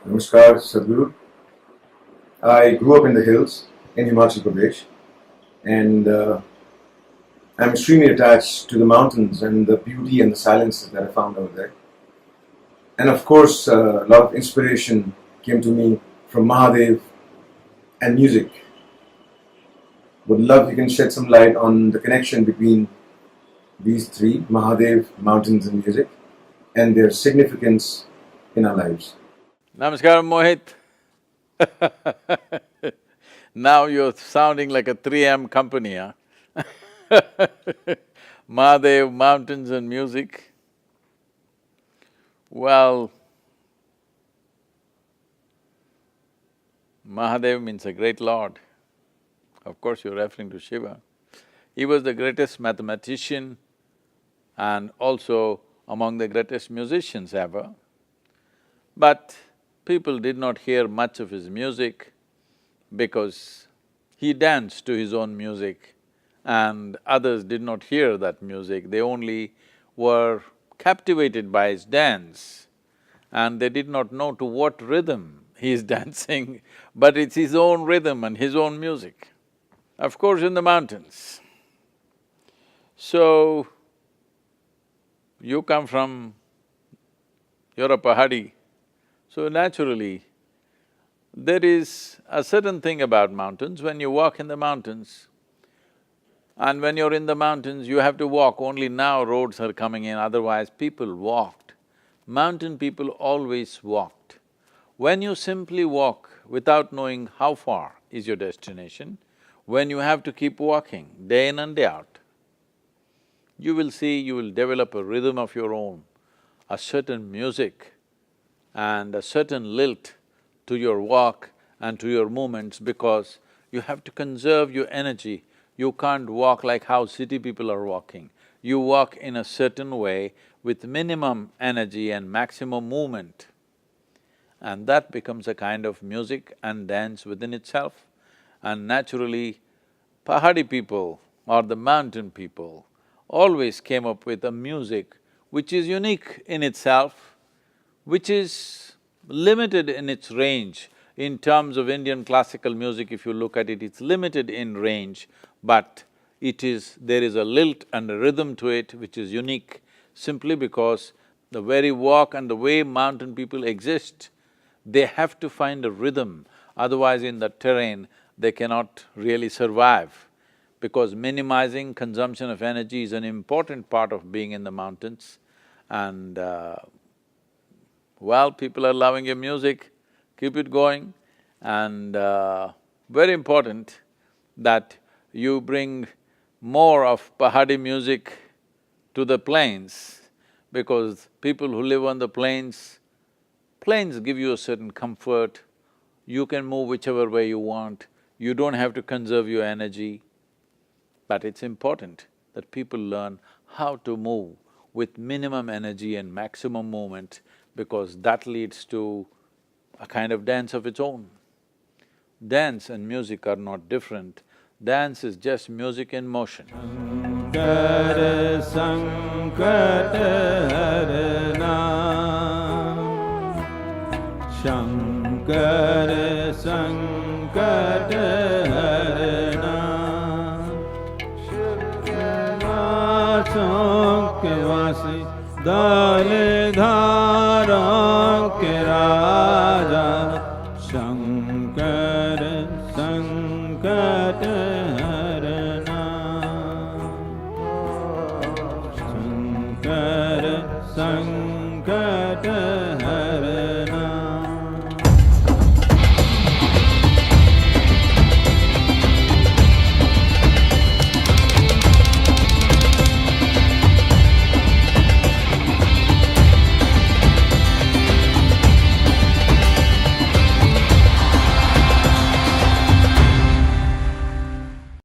Namaskar, Sadhguru. I grew up in the hills in Himachal Pradesh, and I'm extremely attached to the mountains and the beauty and the silences that I found over there. And of course, a lot of inspiration came to me from Mahadev and music. Would love you can shed some light on the connection between these three, Mahadev, mountains, and music, and their significance in our lives. Namaskaram, Mohit. Now you're sounding like a 3M company, huh? Mahadev, mountains and music. Well, Mahadev means a great lord. Of course, you're referring to Shiva. He was the greatest mathematician and also among the greatest musicians ever. But people did not hear much of his music because he danced to his own music and others did not hear that music, they only were captivated by his dance and they did not know to what rhythm he is dancing, but it's his own rhythm and his own music. Of course, in the mountains. So, you come from… you're a Pahadi, so naturally, there is a certain thing about mountains. When you walk in the mountains, and when you're in the mountains, you have to walk, only now roads are coming in, otherwise people walked. Mountain people always walked. When you simply walk without knowing how far is your destination, when you have to keep walking day in and day out, you will see you will develop a rhythm of your own, a certain music and a certain lilt to your walk and to your movements because you have to conserve your energy. You can't walk like how city people are walking. You walk in a certain way with minimum energy and maximum movement. And that becomes a kind of music and dance within itself. And naturally, Pahadi people or the mountain people always came up with a music which is unique in itself, which is limited in its range. In terms of Indian classical music, if you look at it, it's limited in range, but there is a lilt and a rhythm to it which is unique simply because the very walk and the way mountain people exist, they have to find a rhythm, otherwise in that terrain they cannot really survive. Because minimizing consumption of energy is an important part of being in the mountains and well, people are loving your music, keep it going. And very important that you bring more of Pahadi music to the plains because people who live on the plains give you a certain comfort, you can move whichever way you want, you don't have to conserve your energy. But it's important that people learn how to move with minimum energy and maximum movement because that leads to a kind of dance of its own. Dance and music are not different, dance is just music in motion. Shankara Sankata Harana, Shankara Sankata Harana, के वासी दाले धारों के राजा, शंकर संकट हरना, शंकर संकट